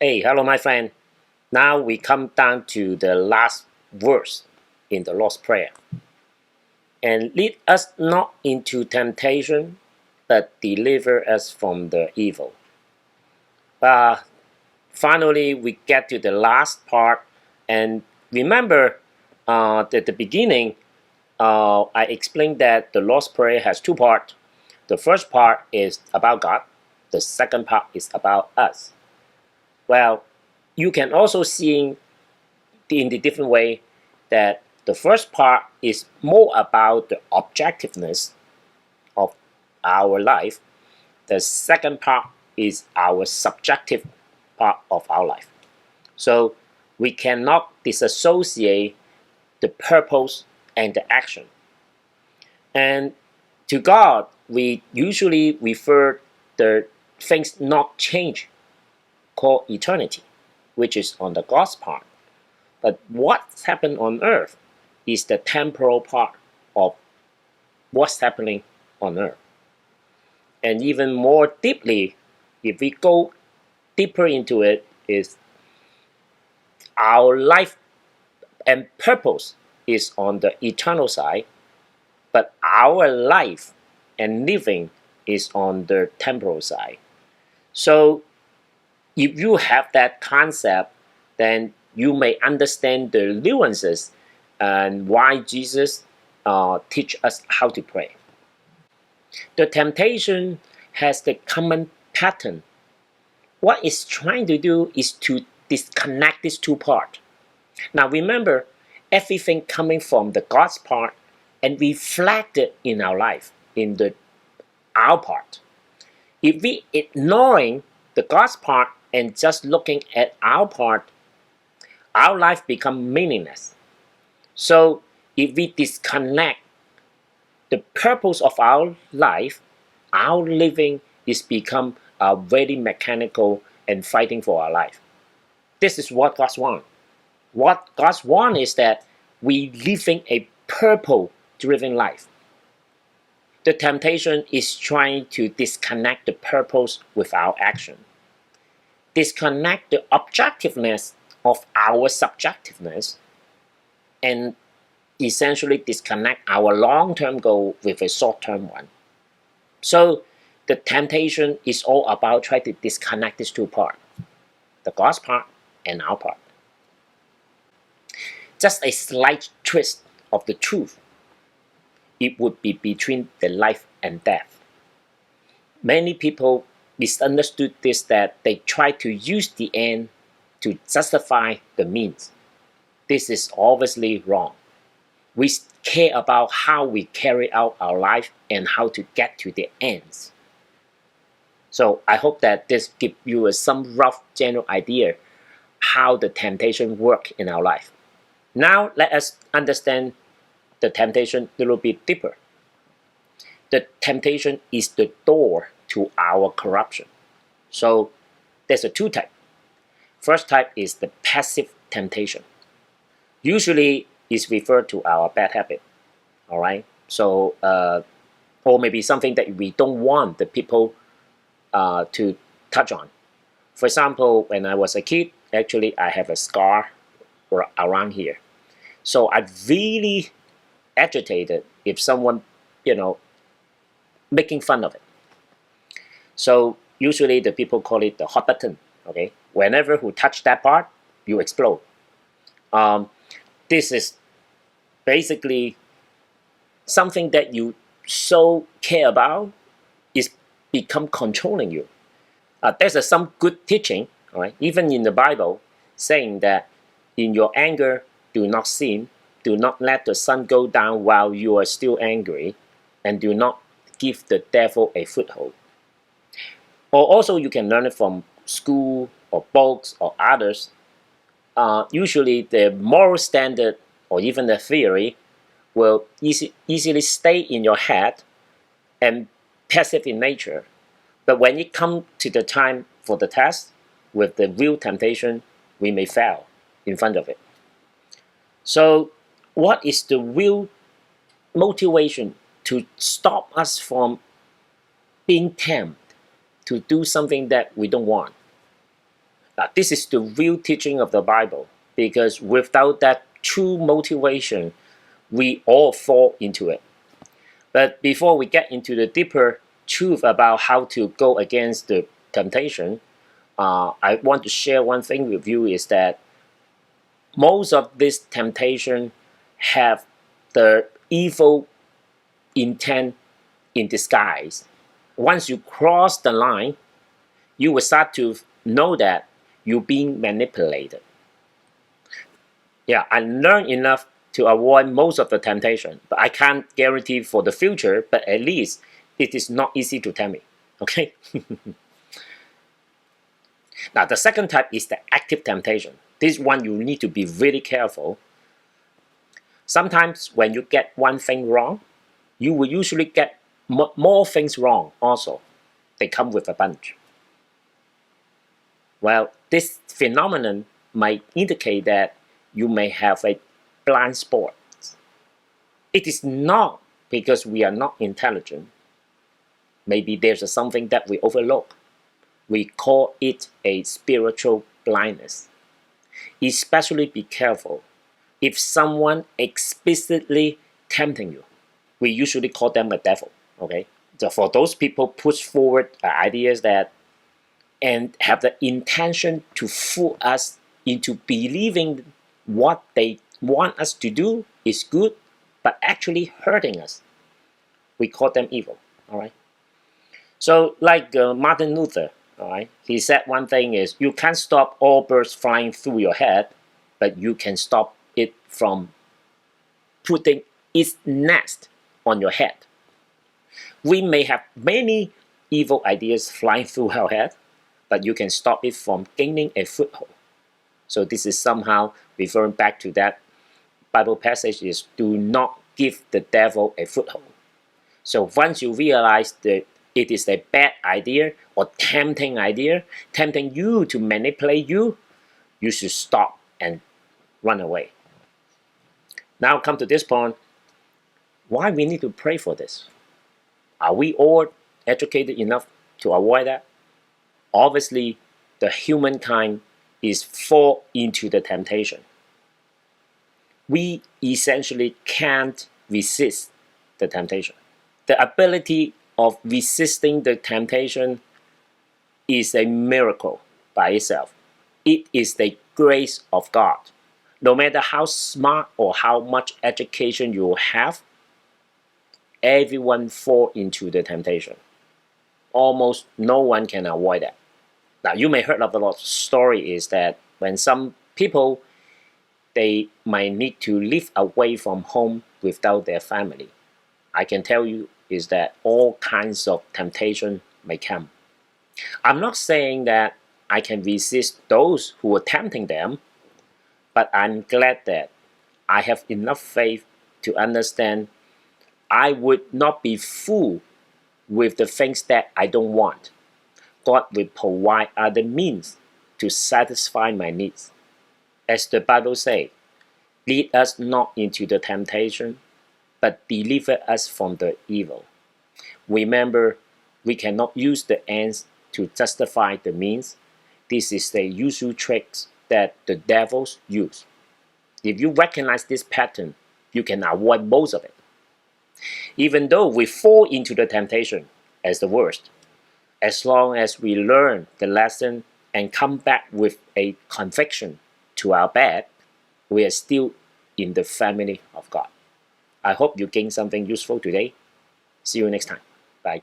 Hey, hello, my friend. Now we come down to the last verse in the Lord's Prayer. And lead us not into temptation, but deliver us from the evil. Uh, Finally, we get to the last part. And remember, at the beginning, I explained that the Lord's Prayer has two parts. The first part is about God. The second part is about us. Well, you can also see in the different way that the first part is more about the objectiveness of our life. The second part is our subjective part of our life. So we cannot disassociate the purpose and the action. And to God, we usually refer the things not change called eternity, which is on the God's part. But what's happened on earth is the temporal part of what's happening on earth. And even more deeply, if we go deeper into it, is our life and purpose is on the eternal side, but our life and living is on the temporal side. So if you have that concept, then you may understand the nuances and why Jesus teach us how to pray. The temptation has the common pattern. What it's trying to do is to disconnect these two parts. Now remember, everything coming from the God's part and reflected in our life, in the our part. If we ignoring the God's part and just looking at our part, our life become meaningless. So if we disconnect the purpose of our life, our living is become very mechanical and fighting for our life. This is what God wants. What God wants is that we living a purpose-driven life. The temptation is trying to disconnect the purpose with our action. Disconnect the objectiveness of our subjectiveness and essentially disconnect our long-term goal with a short-term one. So the temptation is all about trying to disconnect these two parts, the God's part and our part. Just a slight twist of the truth, it would be between the life and death. Many people misunderstood this, that they try to use the end to justify the means. This is obviously wrong. We care about how we carry out our life and how to get to the ends. So I hope that this gives you some rough general idea how the temptation work in our life. Now let us understand the temptation a little bit deeper. The temptation is the door to our corruption. So there's a two type. First type is the passive temptation. Usually is referred to our bad habit. All right. So or maybe something that we don't want the people to touch on. For example, when I was a kid, actually I have a scar around here. So I really agitated if someone, making fun of it. So usually the people call it the hot button. Okay, whenever who touch that part, you explode. This is basically something that you so care about is become controlling you. There's some good teaching, all right, even in the Bible, saying that in your anger, do not sin, do not let the sun go down while you are still angry, and do not give the devil a foothold. Or also you can learn it from school or books or others. Usually the moral standard or even the theory will easily stay in your head and passive in nature. But when it comes to the time for the test, with the real temptation, we may fail in front of it. So what is the real motivation to stop us from being tempted to do something that we don't want? Now, this is the real teaching of the Bible, because without that true motivation, we all fall into it. But before we get into the deeper truth about how to go against the temptation, I want to share one thing with you is that most of this temptation have the evil intent in disguise. Once you cross the line, you will start to know that you're being manipulated. Yeah, I learned enough to avoid most of the temptation, but I can't guarantee for the future, but at least it is not easy to tempt me. Okay? Now, the second type is the active temptation. This one you need to be really careful. Sometimes when you get one thing wrong, you will usually get more things wrong also. They come with a bunch. Well, this phenomenon might indicate that you may have a blind spot. It is not because we are not intelligent. Maybe there's something that we overlook. We call it a spiritual blindness. Especially be careful if someone explicitly tempting you. We usually call them a devil. Okay, so for those people push forward ideas that and have the intention to fool us into believing what they want us to do is good, but actually hurting us. We call them evil. All right. So like Martin Luther, all right, he said one thing is you can't stop all birds flying through your head, but you can stop it from putting its nest on your head. We may have many evil ideas flying through our head, but you can stop it from gaining a foothold. So this is somehow referring back to that Bible passage is do not give the devil a foothold. So once you realize that it is a bad idea or tempting idea, tempting you to manipulate you, you should stop and run away. Now come to this point, why we need to pray for this? Are we all educated enough to avoid that? Obviously, the humankind is fall into the temptation. We essentially can't resist the temptation. The ability of resisting the temptation is a miracle by itself. It is the grace of God. No matter how smart or how much education you have, everyone fall into the temptation. Almost no one can avoid that. Now, you may heard of a lot of story is that when some people, they might need to live away from home without their family. I can tell you is that all kinds of temptation may come. I'm not saying that I can resist those who are tempting them, but I'm glad that I have enough faith to understand I would not be fooled with the things that I don't want. God will provide other means to satisfy my needs. As the Bible says, lead us not into the temptation, but deliver us from the evil. Remember, we cannot use the ends to justify the means. This is the usual tricks that the devils use. If you recognize this pattern, you can avoid most of it. Even though we fall into the temptation as the worst, as long as we learn the lesson and come back with a conviction to our bad, we are still in the family of God. I hope you gained something useful today. See you next time. Bye.